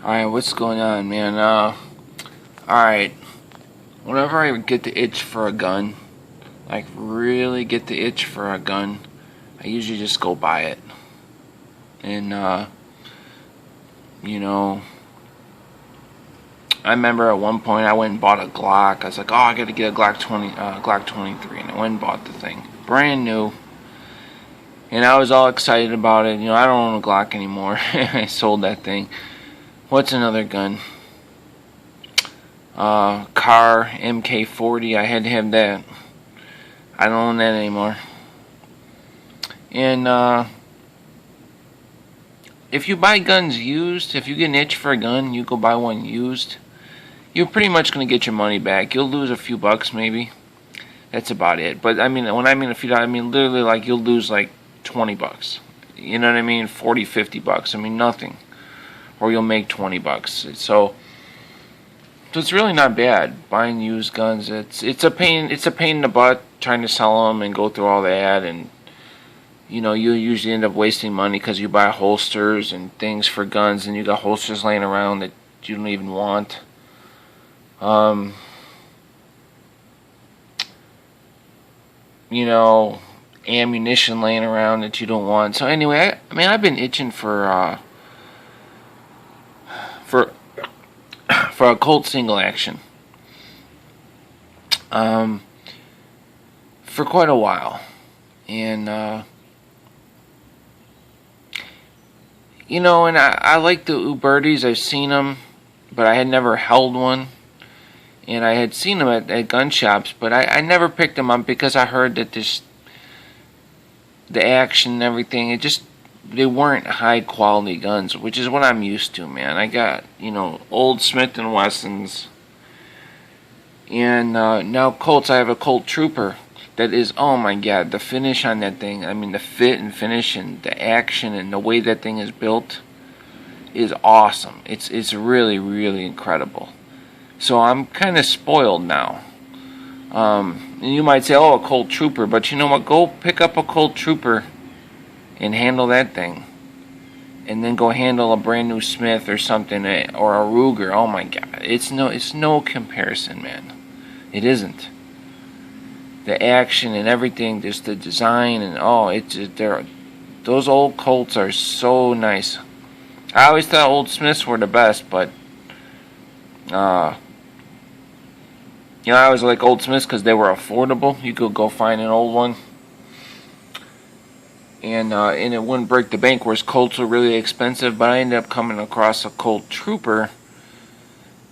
Alright, what's going on, man? Alright. Whenever I get the itch for a gun, like really get the itch for a gun, I usually just go buy it. And, you know, I remember at one point I went and bought a Glock. I was like, oh, I gotta get a Glock 23, and I went and bought the thing. Brand new. And I was all excited about it. You know, I don't own a Glock anymore. I sold that thing. What's another gun? Car MK40. I had to have that. I don't own that anymore. And if you buy guns used, if you get an itch for a gun, you go buy one used, you're pretty much going to get your money back. You'll lose a few bucks maybe. That's about it. But I mean, when I mean a few dollars, I mean literally like you'll lose like 20 bucks. You know what I mean? 40, 50 bucks. I mean nothing. Or you'll make 20 bucks. So it's really not bad buying used guns. It's a pain in the butt trying to sell them and go through all that, and you know, you usually end up wasting money because you buy holsters and things for guns, and you got holsters laying around that you don't even want. You know, ammunition laying around that you don't want. So anyway, I mean, I've been itching for a Colt single action for quite a while, and you know, and I like the Ubertis. I've seen them, but I had never held one. And I had seen them at gun shops, but I never picked them up because I heard that the action and everything, they weren't high quality guns, which is what I'm used to, man. I got, you know, old Smith & Wessons, and now Colts. I have a Colt Trooper that is, oh my god, the finish on that thing, I mean the fit and finish and the action and the way that thing is built is awesome. It's really, really incredible. So I'm kind of spoiled now. And you might say, oh, a Colt Trooper, but you know what? Go pick up a Colt Trooper and handle that thing, and then go handle a brand new Smith or something, or a Ruger. Oh my god, it's no comparison, man. It isn't. The action and everything, just the design, and those old Colts are so nice. I always thought old Smiths were the best, but you know, I always like old Smiths because they were affordable. You could go find an old one, and it wouldn't break the bank. Whereas Colts were really expensive. But I ended up coming across a Colt Trooper,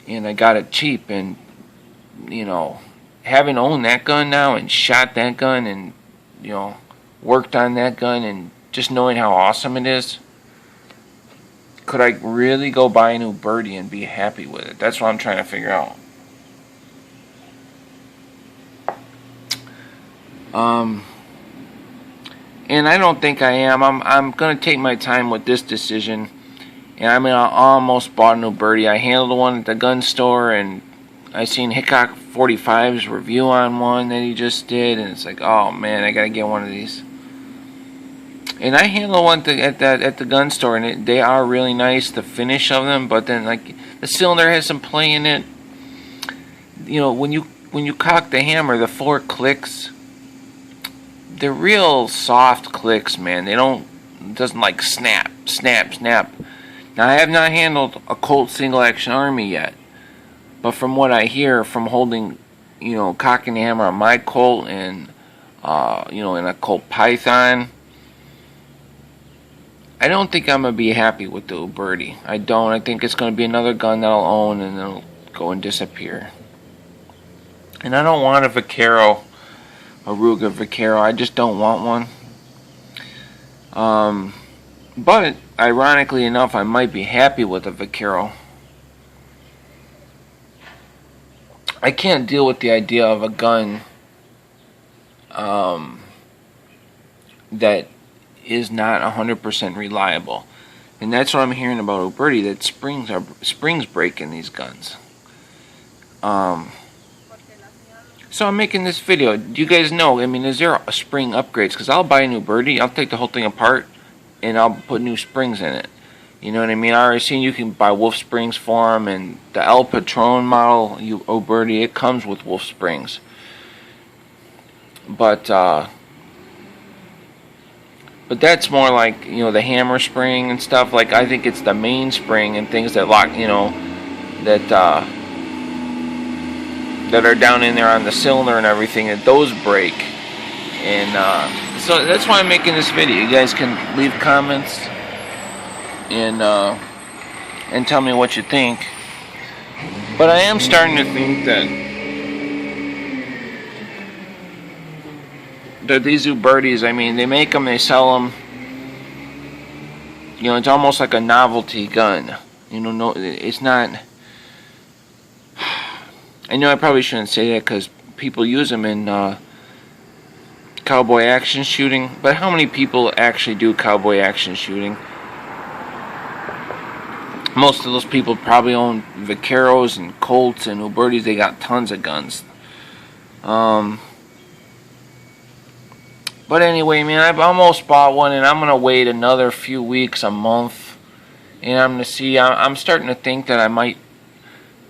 and I got it cheap. And you know, having owned that gun now and shot that gun and you know worked on that gun and just knowing how awesome it is, could I really go buy an Uberti and be happy with it? That's what I'm trying to figure out. And I don't think I am. I'm gonna take my time with this decision. And I mean, I almost bought an Uberti. I handled one at the gun store, and I seen Hickok 45's review on one that he just did, and it's like, oh man, I gotta get one of these. And I handled one at the gun store, and they are really nice, the finish of them. But then, like, the cylinder has some play in it. You know, when you cock the hammer, the 4 clicks. They're real soft clicks, man. It doesn't like snap, snap, snap. Now, I have not handled a Colt single action army yet, but from what I hear from holding, you know, cocking the hammer on my Colt and, you know, in a Colt Python, I don't think I'm gonna be happy with the Uberti. I don't. I think it's gonna be another gun that I'll own and it'll go and disappear. And I don't want a Vaquero. A Ruger Vaquero. I just don't want one. But ironically enough, I might be happy with a Vaquero. I can't deal with the idea of a gun that is not 100% reliable, and that's what I'm hearing about Uberti. That springs break in these guns. So I'm making this video. Do you guys know, I mean, is there a spring upgrades? Because I'll buy a new Uberti, I'll take the whole thing apart, and I'll put new springs in it. You know what I mean? I already seen you can buy wolf springs for them, and the El Patron model, Uberti, it comes with wolf springs. But that's more like, the hammer spring and stuff. Like, I think it's the mainspring and things that lock, that that are down in there on the cylinder and everything, that those break. And so that's why I'm making this video. You guys can leave comments and tell me what you think. But I am starting to think that these Ubertis, I mean, they make them, they sell them. It's almost like a novelty gun. No, it's not. I know I probably shouldn't say that because people use them in cowboy action shooting. But how many people actually do cowboy action shooting? Most of those people probably own Vaqueros and Colts and Ubertis. They got tons of guns. But anyway, man, I've almost bought one, and I'm going to wait another few weeks, a month. And I'm going to see. I'm starting to think that I might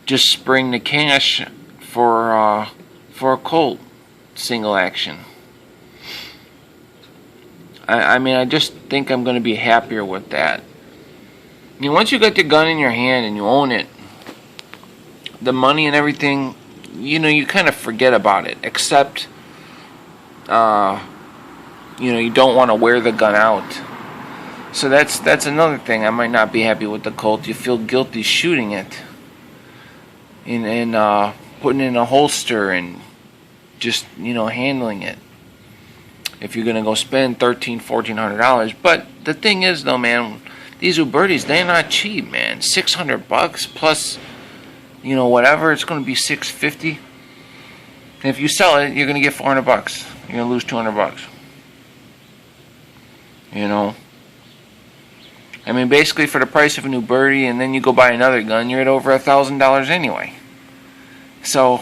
just spring the cash for a Colt single action. I mean, I just think I'm going to be happier with that. I mean, once you get the gun in your hand and you own it, the money and everything, you kind of forget about it. Except, you don't want to wear the gun out. So that's another thing. I might not be happy with the Colt. You feel guilty shooting it, and putting it in a holster and just handling it. If you're gonna go spend $1,300-$1,400, but the thing is though, man, these Ubertis, they're not cheap, man. $600 plus, whatever, it's gonna be $650. And if you sell it, you're gonna get $400. You're gonna lose $200. I mean, basically for the price of an Uberti, and then you go buy another gun, you're at over $1,000 anyway. So,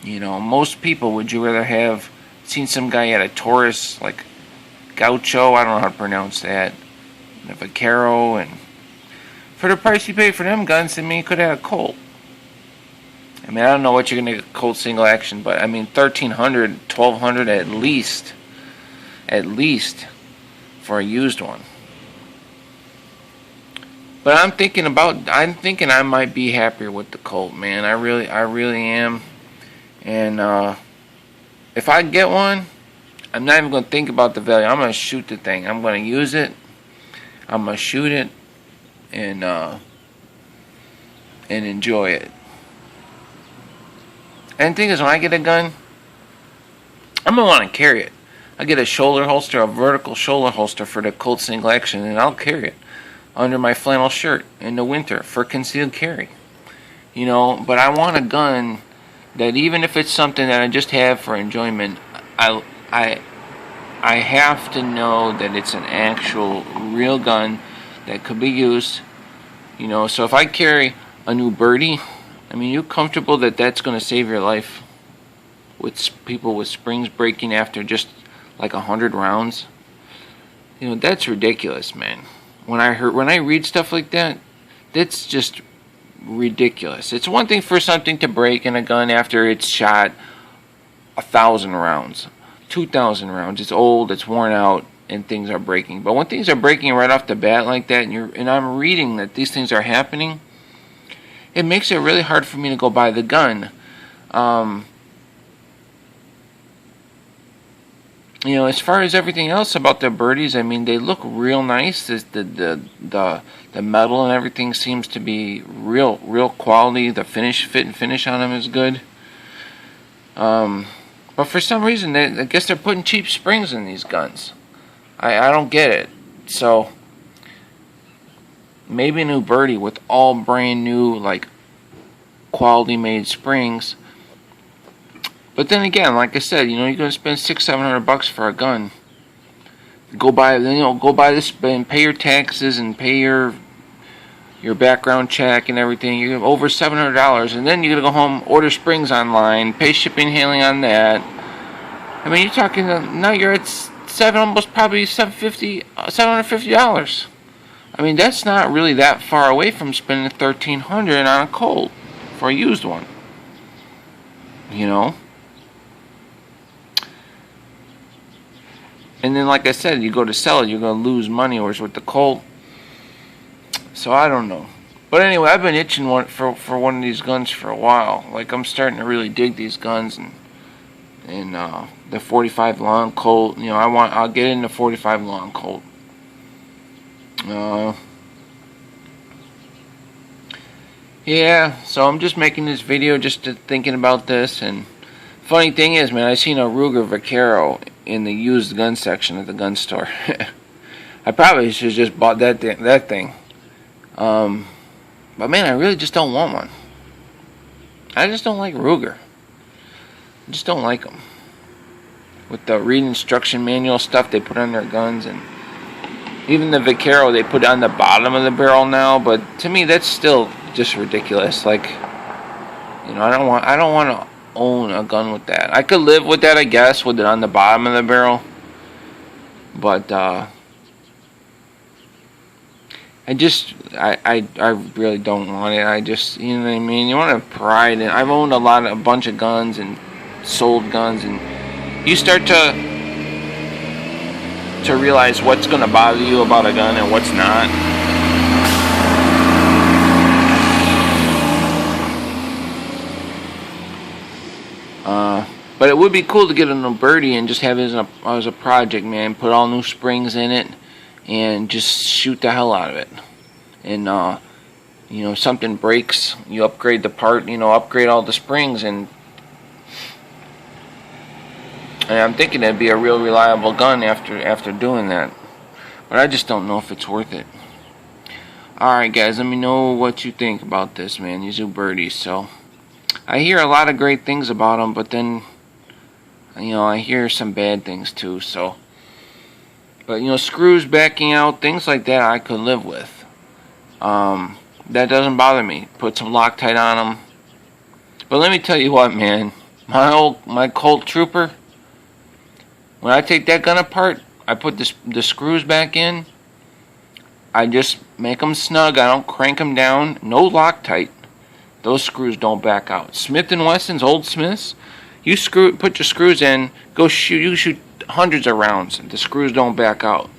most people, would you rather have seen some guy at a Taurus, like Gaucho, I don't know how to pronounce that, a Vaquero, and for the price you pay for them guns, I mean, you could have a Colt. I mean, I don't know what you're going to get a Colt single action, but I mean, $1,300, $1,200 at least for a used one. But I'm thinking I might be happier with the Colt, man. I really am. And if I get one, I'm not even going to think about the value. I'm going to shoot the thing. I'm going to use it. I'm going to shoot it and enjoy it. And the thing is, when I get a gun, I'm going to want to carry it. I get a shoulder holster, a vertical shoulder holster for the Colt single action, and I'll carry it under my flannel shirt in the winter for concealed carry. But I want a gun that, even if it's something that I just have for enjoyment, I have to know that it's an actual real gun that could be used. So if I carry a Uberti, I mean, you're comfortable that that's going to save your life with people with springs breaking after just like 100 rounds? That's ridiculous, man. When I read stuff like that, that's just ridiculous. It's one thing for something to break in a gun after it's shot 1,000 rounds, 2,000 rounds. It's old, it's worn out, and things are breaking. But when things are breaking right off the bat like that, and I'm reading that these things are happening, it makes it really hard for me to go buy the gun. As far as everything else about the Ubertis, I mean, they look real nice. The metal and everything seems to be real quality. The fit and finish on them is good. But for some reason, I guess they're putting cheap springs in these guns. I don't get it. So maybe an Uberti with all brand new, like, quality made springs. But then again, like I said, you're going to spend $600-$700 for a gun. Go buy this and pay your taxes and pay your background check and everything. You're over $700, and then you're gonna go home, order springs online, pay shipping and handling on that. I mean, you're talking now you're at almost probably $750. I mean, that's not really that far away from spending $1,300 on a Colt for a used one. You know? And then, like I said, you go to sell it, you're going to lose money, whereas with the Colt. So I don't know. But anyway, I've been itching for one of these guns for a while. Like, I'm starting to really dig these guns, and the 45 long Colt. You know, I'll get in the 45 long Colt. Yeah, so I'm just making this video just thinking about this. And funny thing is, man, I seen a Ruger Vaquero in the used gun section at the gun store. I probably should have just bought that thing. But man, I really just don't want one. I just don't like Ruger. I just don't like them. With the read instruction manual stuff they put on their guns, and even the Vaquero they put on the bottom of the barrel now. But to me, that's still just ridiculous. Like, you know, I don't want to own a gun with that. I could live with that, I guess, with it on the bottom of the barrel. But I really don't want it. I just, you know what I mean? You want to have pride. And I've owned a bunch of guns and sold guns, and you start to realize what's going to bother you about a gun and what's not. But it would be cool to get an Uberti and just have it as a project, man. Put all new springs in it and just shoot the hell out of it. And you know, if something breaks, you upgrade the part. You know, upgrade all the springs, and I'm thinking it'd be a real reliable gun after doing that. But I just don't know if it's worth it. Alright guys, let me know what you think about this, man, these Ubertis. So, I hear a lot of great things about them, but then, you know, I hear some bad things too, so. But, you know, screws backing out, things like that I could live with. That doesn't bother me. Put some Loctite on them. But let me tell you what, man, my Colt Trooper, when I take that gun apart, I put the screws back in. I just make them snug. I don't crank them down. No Loctite. Those screws don't back out. Smith & Wesson's, old Smiths, put your screws in, go shoot. You shoot hundreds of rounds. The screws don't back out.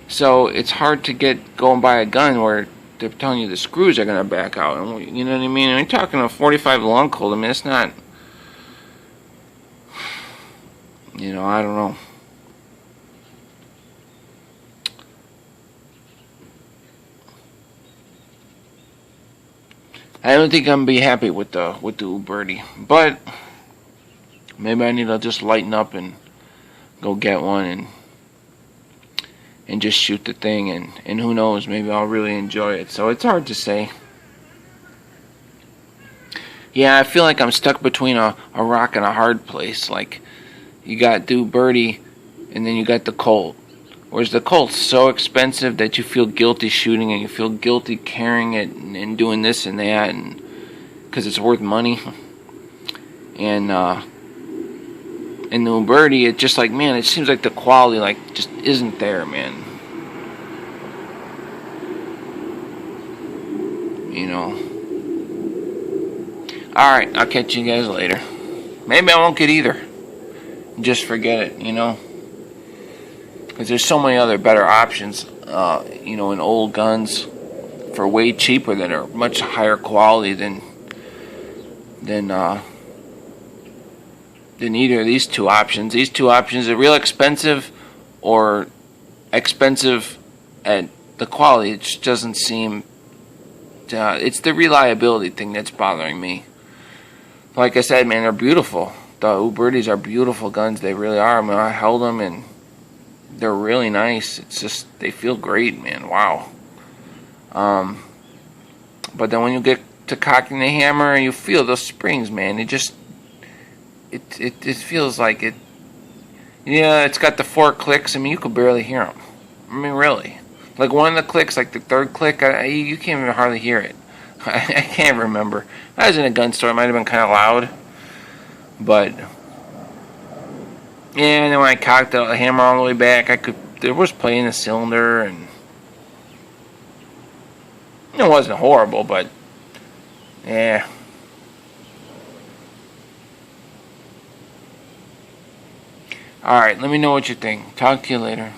So it's hard to go and buy a gun where they're telling you the screws are going to back out. And you know what I mean? I'm talking a 45 long Colt. I mean, it's not. You know, I don't know. I don't think I'm gonna be happy with the Uberti, but maybe I need to just lighten up and go get one and just shoot the thing, and who knows, maybe I'll really enjoy it. So it's hard to say. Yeah, I feel like I'm stuck between a rock and a hard place. Like, you got the Uberti, and then you got the Colt. Whereas the Colt's so expensive that you feel guilty shooting it, you feel guilty carrying it and doing this and that, and because it's worth money. And the Uberti, it's just like, man, it seems like the quality like just isn't there, man. You know. Alright, I'll catch you guys later. Maybe I won't get either. Just forget it, you know. Because there's so many other better options, you know, in old guns for way cheaper that are much higher quality than either of these two options. These two options are real expensive or expensive at the quality. It just doesn't seem to, it's the reliability thing that's bothering me. Like I said, man, they're beautiful. The Ubertis are beautiful guns. They really are. I mean, I held them and they're really nice. It's just, they feel great, man. Wow. But then when you get to cocking the hammer and you feel those springs, man, it just, it feels like it. Yeah, it's got the 4 clicks. I mean, you could barely hear them. I mean, really. Like one of the clicks, like the 3rd click, you can't even hardly hear it. I can't remember. I was in a gun store. It might have been kind of loud. But yeah, and then when I cocked the hammer all the way back, I could there was play in the cylinder, and it wasn't horrible, but yeah. Alright, let me know what you think. Talk to you later.